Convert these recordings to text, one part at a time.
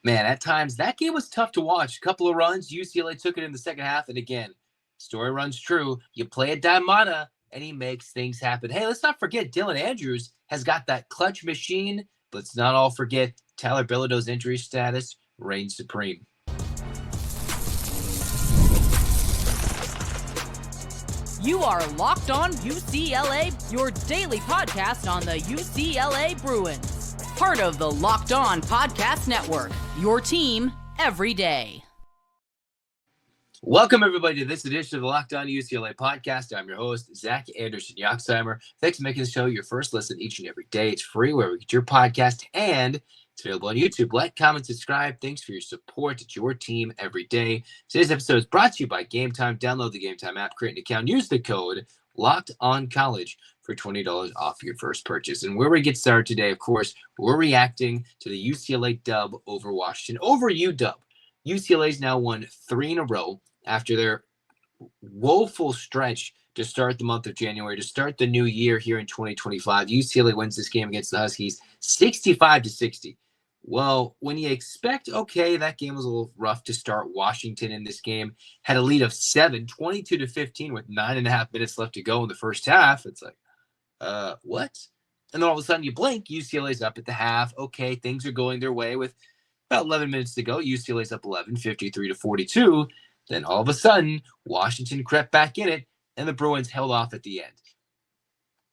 Man, at times that game was tough to watch. A couple of runs, UCLA took it in the second half, and again, story runs true. You play Aday Mara, and he makes things happen. Hey, let's not forget Dylan Andrews has got that clutch machine. But let's not all forget Tyler Bilodeau's injury status reigns supreme. You are Locked On UCLA, your daily podcast on the UCLA Bruins. Part of the Locked On Podcast Network, your team every day. Welcome, everybody, to this edition of the Locked On UCLA Podcast. I'm your host, Zach Anderson-Yoxsimer. Thanks for making the show your first listen each and every day. It's free wherever you get your podcast, and it's available on YouTube. Like, comment, subscribe. Thanks for your support. It's your team every day. Today's episode is brought to you by Game Time. Download the Game Time app, create an account, use the code LOCKEDONCollege for $20 off your first purchase. And where we get started today, of course, we're reacting to the UCLA dub over Washington. Over UW. UCLA's now won 3 in a row after their woeful stretch to start the month of January, to start the new year here in 2025. UCLA wins this game against the Huskies 65-60. Well, when you expect, okay, that game was a little rough to start. Washington in this game had a lead of 7, 22-15 with 9.5 minutes left to go in the first half. It's like, what? And then all of a sudden you blink, UCLA's up at the half. Okay, things are going their way with about 11 minutes to go. UCLA's up 11, 53-42. Then all of a sudden, Washington crept back in it, and the Bruins held off at the end.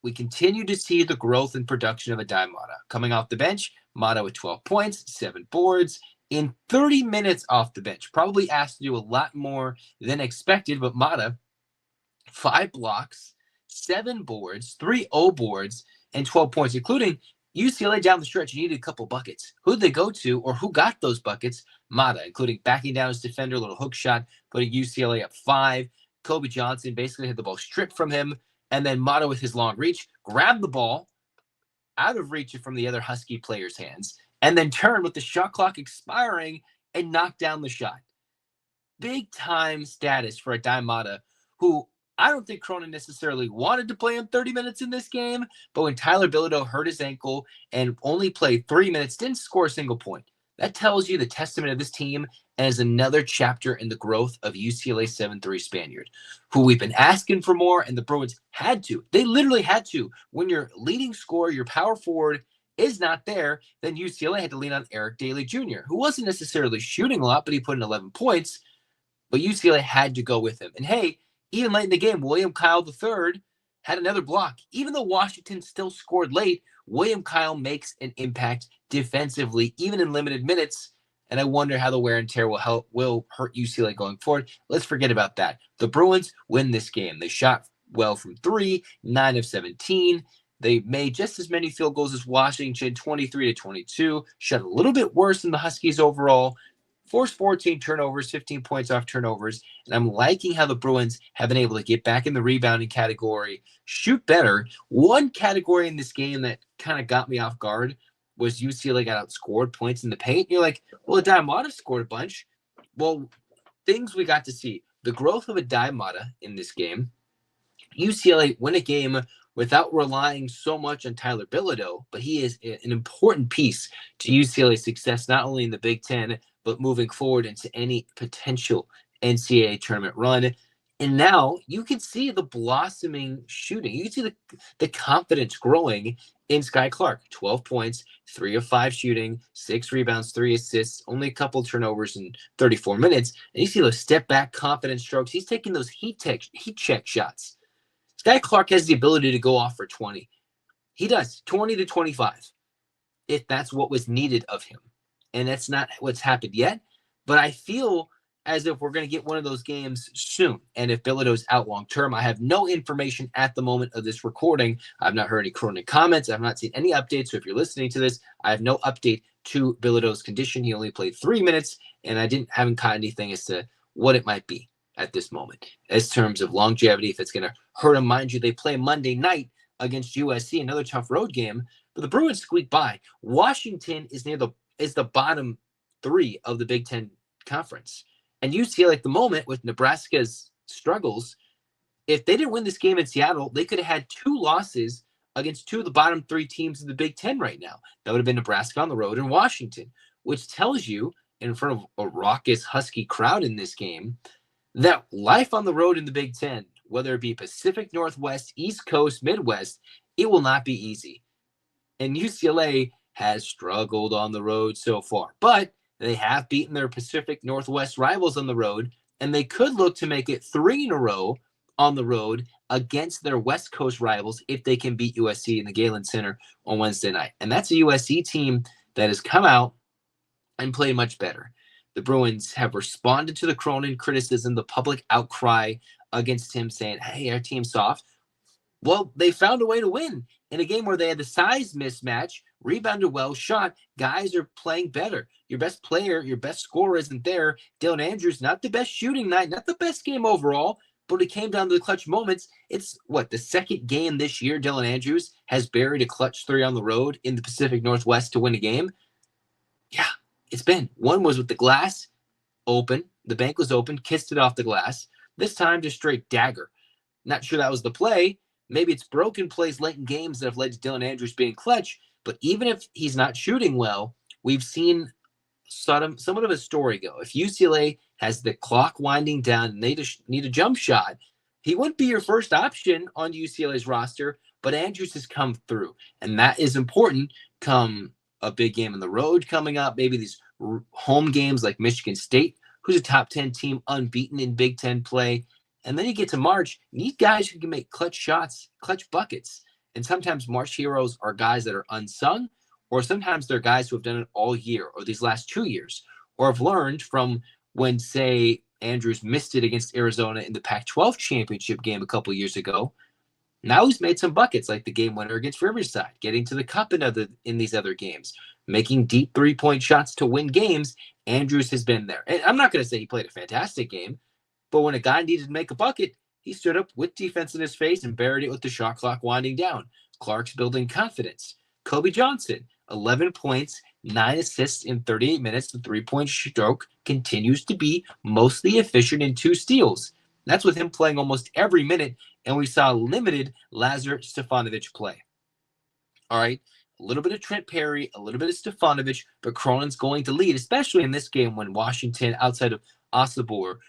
We continue to see the growth and production of Aday Mara. Coming off the bench, Mara with 12 points, 7 boards, in 30 minutes off the bench. Probably asked to do a lot more than expected, but Mara, 5 blocks, 7 boards, 3 O boards, and 12 points, including UCLA down the stretch needed a couple buckets. Who'd they go to, or who got those buckets? Mara, including backing down his defender, a little hook shot, putting UCLA up 5. Kobe Johnson basically had the ball stripped from him, and then Mara with his long reach grabbed the ball out of reach from the other Husky player's hands, and then turned with the shot clock expiring and knocked down the shot. Big time status for Aday Mara, who I don't think Cronin necessarily wanted to play him 30 minutes in this game, but when Tyler Bilodeau hurt his ankle and only played 3 minutes, didn't score a single point. That tells you the testament of this team and is another chapter in the growth of UCLA 7-3 Spaniard, who we've been asking for more, and the Bruins had to. They literally had to. When your leading scorer, your power forward, is not there, then UCLA had to lean on Eric Daly Jr., who wasn't necessarily shooting a lot, but he put in 11 points. But UCLA had to go with him. And hey, even late in the game, William Kyle III had another block. Even though Washington still scored late, William Kyle makes an impact defensively, even in limited minutes. And I wonder how the wear and tear will hurt UCLA going forward. Let's forget about that. The Bruins win this game. They shot well from 3, 9 of 17. They made just as many field goals as Washington, 23-22. Shot a little bit worse than the Huskies overall. Forced 14 turnovers, 15 points off turnovers. And I'm liking how the Bruins have been able to get back in the rebounding category, shoot better. One category in this game that kind of got me off guard was UCLA got outscored points in the paint. You're like, well, Aday Mara scored a bunch. Well, things we got to see. The growth of Aday Mara in this game. UCLA win a game without relying so much on Tyler Bilodeau, but he is an important piece to UCLA's success, not only in the Big Ten, but moving forward into any potential NCAA tournament run. And now you can see the blossoming shooting. You can see the confidence growing in Sky Clark. 12 points, 3 of 5 shooting, 6 rebounds, 3 assists, only a couple turnovers in 34 minutes. And you see those step-back confidence strokes. He's taking those heat check shots. Sky Clark has the ability to go off for 20. He does, 20-25, if that's what was needed of him. And that's not what's happened yet. But I feel as if we're going to get one of those games soon. And if Bilodeau's out long term, I have no information at the moment of this recording. I've not heard any Cronin comments. I've not seen any updates. So if you're listening to this, I have no update to Bilodeau's condition. He only played 3 minutes, and I haven't caught anything as to what it might be at this moment. As terms of longevity, if it's going to hurt him, mind you, they play Monday night against USC, another tough road game. But the Bruins squeak by. Washington is the bottom 3 of the Big Ten Conference. And UCLA at the moment, with Nebraska's struggles, if they didn't win this game in Seattle, they could have had 2 losses against 2 of the bottom 3 teams in the Big Ten right now. That would have been Nebraska on the road and Washington. which tells you, in front of a raucous, husky crowd in this game, that life on the road in the Big Ten, whether it be Pacific Northwest, East Coast, Midwest, it will not be easy. And UCLA has struggled on the road so far, but they have beaten their Pacific Northwest rivals on the road, and they could look to make it 3 in a row on the road against their West Coast rivals if they can beat USC in the Galen Center on Wednesday night. And that's a USC team that has come out and played much better. The Bruins have responded to the Cronin criticism, the public outcry against him saying, hey, our team's soft. Well, they found a way to win in a game where they had the size mismatch, rebounded well, shot. Guys are playing better. Your best player, your best scorer isn't there. Dylan Andrews, not the best shooting night, not the best game overall, but it came down to the clutch moments. It's, the second game this year Dylan Andrews has buried a clutch 3 on the road in the Pacific Northwest to win a game? Yeah, it's been. One was with the glass open. The bank was open, kissed it off the glass. This time, just straight dagger. Not sure that was the play. Maybe it's broken plays late in games that have led to Dylan Andrews being clutch. But even if he's not shooting well, we've seen somewhat of a story go. If UCLA has the clock winding down and they just need a jump shot, he wouldn't be your first option on UCLA's roster, but Andrews has come through. And that is important come a big game on the road coming up, maybe these home games like Michigan State, who's a top 10 team unbeaten in Big Ten play. And then you get to March, you need guys who can make clutch shots, clutch buckets. And sometimes March heroes are guys that are unsung, or sometimes they're guys who have done it all year or these last 2 years, or have learned from when, say, Andrews missed it against Arizona in the Pac-12 championship game a couple years ago. Now he's made some buckets, like the game winner against Riverside, getting to the cup in these other games, making deep three-point shots to win games. Andrews has been there. And I'm not going to say he played a fantastic game, but when a guy needed to make a bucket, he stood up with defense in his face and buried it with the shot clock winding down. Clark's building confidence. Kobe Johnson, 11 points, 9 assists in 38 minutes. The three-point stroke continues to be mostly efficient in 2 steals. That's with him playing almost every minute, and we saw limited Lazar Stefanovic play. All right, a little bit of Trent Perry, a little bit of Stefanovic, but Cronin's going to lead, especially in this game when Washington, outside of Osabor,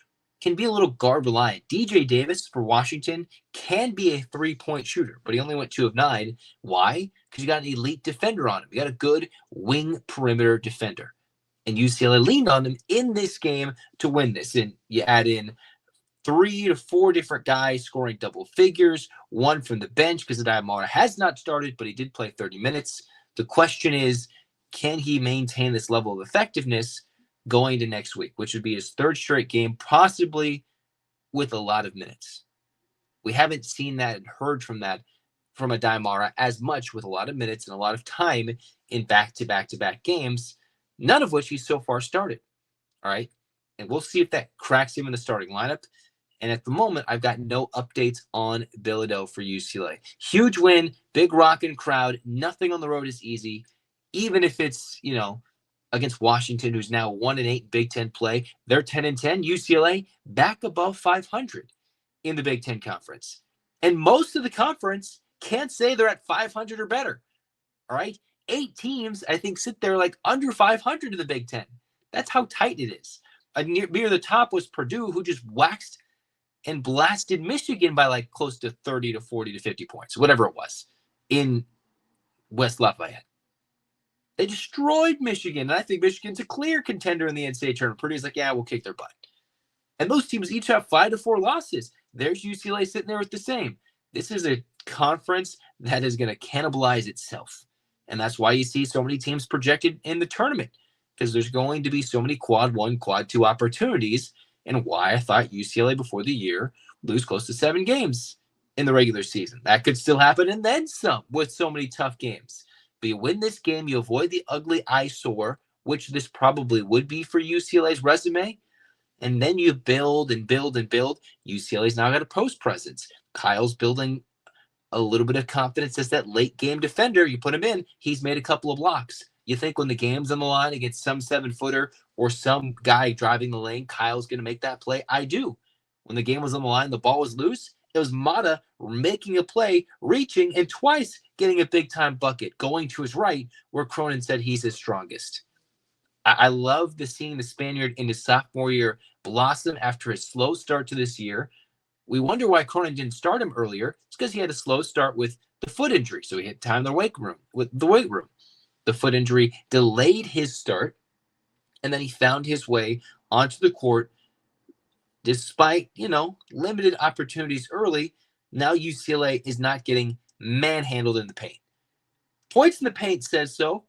can be a little guard reliant. DJ Davis for Washington can be a three-point shooter, but he only went 2 of 9. Why? Because you got an elite defender on him. You got a good wing perimeter defender. And UCLA leaned on him in this game to win this. And you add in 3 to 4 different guys scoring double figures, one from the bench because Aday Mara has not started, but he did play 30 minutes. The question is, can he maintain this level of effectiveness going to next week, which would be his 3rd straight game, possibly with a lot of minutes? We haven't seen that and heard from Aday Mara as much, with a lot of minutes and a lot of time in back-to-back-to-back games, none of which he's so far started. All right. And we'll see if that cracks him in the starting lineup. And at the moment, I've got no updates on Bilodeau for UCLA. Huge win, big rockin' crowd. Nothing on the road is easy. Even if it's, against Washington, who's now 1-8 Big Ten play. They're 10-10. UCLA back above 500 in the Big Ten Conference. And most of the conference can't say they're at 500 or better. All right? 8 teams, I think, sit there like under 500 in the Big Ten. That's how tight it is. Near the top was Purdue, who just waxed and blasted Michigan by like close to 30 to 40 to 50 points, whatever it was, in West Lafayette. They destroyed Michigan, and I think Michigan's a clear contender in the NCAA tournament. Purdue's like, yeah, we'll kick their butt. And those teams each have 5 to 4 losses. There's UCLA sitting there with the same. This is a conference that is going to cannibalize itself. And that's why you see so many teams projected in the tournament, because there's going to be so many quad 1, quad 2 opportunities, and why I thought UCLA before the year would lose close to 7 games in the regular season. That could still happen, and then some with so many tough games. But you win this game, you avoid the ugly eyesore, which this probably would be for UCLA's resume, and then you build and build and build. UCLA's now got a post presence. Kyle's building a little bit of confidence as that late game defender. You put him in, he's made a couple of blocks. You think when the game's on the line against some 7-footer or some guy driving the lane, Kyle's going to make that play? I do. When the game was on the line, the ball was loose. It was Mata making a play, reaching, and twice getting a big-time bucket, going to his right, where Cronin said he's his strongest. I love seeing the Spaniard in his sophomore year blossom after his slow start to this year. We wonder why Cronin didn't start him earlier. It's because he had a slow start with the foot injury, so he had time in the weight room. The foot injury delayed his start, and then he found his way onto the court despite, limited opportunities early. Now UCLA is not getting manhandled in the paint. Points in the paint says so.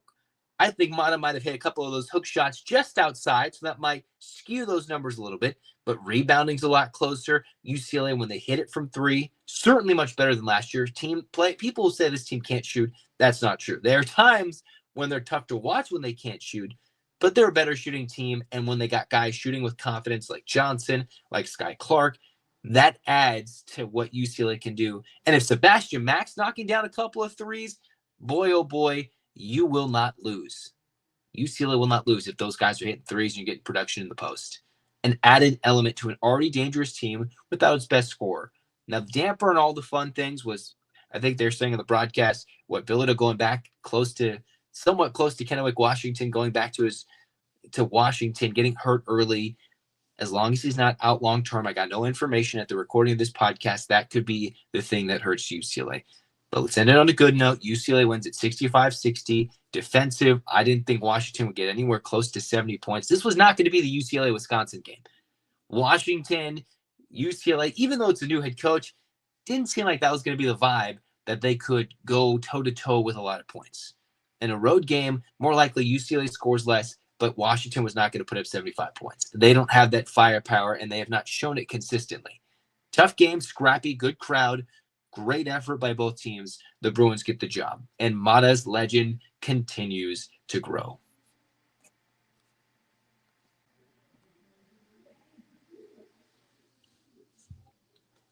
I think Mata might have hit a couple of those hook shots just outside, so that might skew those numbers a little bit. But rebounding's a lot closer. UCLA, when they hit it from three, certainly much better than last year. Team play. People who say this team can't shoot, that's not true. There are times when they're tough to watch when they can't shoot, but they're a better shooting team. And when they got guys shooting with confidence like Johnson, like Sky Clark, that adds to what UCLA can do. And if Sebastian Mack's knocking down a couple of threes, boy, oh boy, you will not lose. UCLA will not lose if those guys are hitting threes and you're getting production in the post. An added element to an already dangerous team without its best scorer. Now, the damper and all the fun things was, I think they're saying on the broadcast, Bilodeau going back somewhat close to Kennewick, Washington, going back to Washington, getting hurt early. As long as he's not out long term, I got no information at the recording of this podcast. That could be the thing that hurts UCLA. But let's end it on a good note. UCLA wins at 65-60. Defensive. I didn't think Washington would get anywhere close to 70 points. This was not going to be the UCLA-Wisconsin game. Washington, UCLA, even though it's a new head coach, didn't seem like that was going to be the vibe that they could go toe-to-toe with a lot of points. In a road game, more likely UCLA scores less, but Washington was not going to put up 75 points. They don't have that firepower, and they have not shown it consistently. Tough game, scrappy, good crowd. Great effort by both teams. The Bruins get the job. And Mata's legend continues to grow.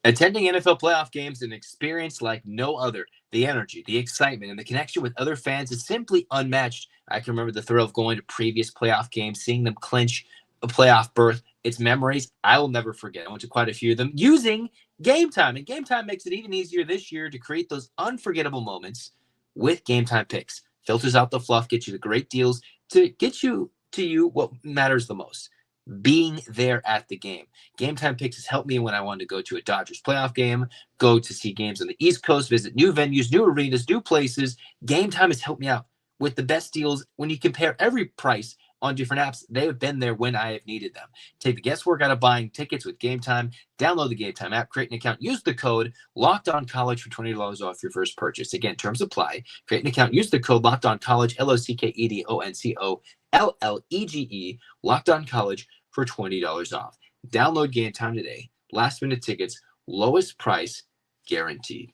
Attending NFL playoff games is an experience like no other. The energy, the excitement, and the connection with other fans is simply unmatched. I can remember the thrill of going to previous playoff games, seeing them clinch a playoff berth. It's memories I will never forget. I went to quite a few of them using Game Time. And Game Time makes it even easier this year to create those unforgettable moments with Game Time picks. Filters out the fluff, gets you the great deals to get you what matters the most. Being there at the game. Game Time picks has helped me when I wanted to go to a Dodgers playoff game, go to see games on the East Coast, visit new venues, new arenas, new places. Game Time has helped me out with the best deals. When you compare every price on different apps, they have been there when I have needed them. Take the guesswork out of buying tickets with Game Time. Download the Game Time app, create an account, use the code LOCKEDONCollege for $20 off your first purchase. Again, terms apply. Create an account, use the code LOCKEDONCollege, LOCKEDONCOLLEGE, LOCKEDONCollege for $20 off. Download Game Time today. Last minute tickets, lowest price guaranteed.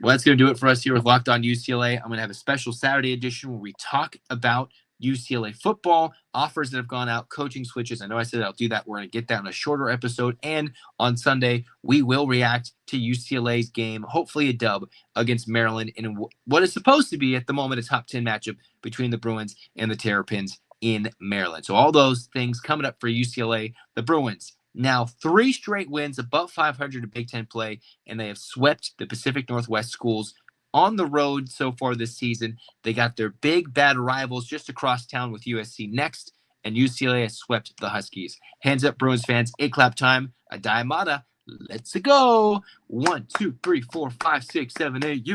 Well, that's going to do it for us here with Locked On UCLA. I'm going to have a special Saturday edition where we talk about UCLA football, offers that have gone out, coaching switches. I know I said I'll do that. We're going to get that in a shorter episode. And on Sunday, we will react to UCLA's game, hopefully a dub against Maryland in what is supposed to be at the moment a top 10 matchup between the Bruins and the Terrapins in Maryland. So all those things coming up for UCLA. The Bruins now 3 straight wins, above 500 in Big Ten play, and they have swept the Pacific Northwest schools on the road so far this season. They got their big, bad rivals just across town with USC next, and UCLA has swept the Huskies. Hands up, Bruins fans. 8-clap time. Aday Mara. Let's go. 1, 2, 3, 4, 5, 6, 7, 8.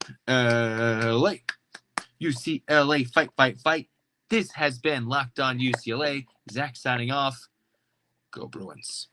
UCLA. UCLA. Fight, fight, fight. This has been Locked On UCLA. Zach signing off. Go Bruins.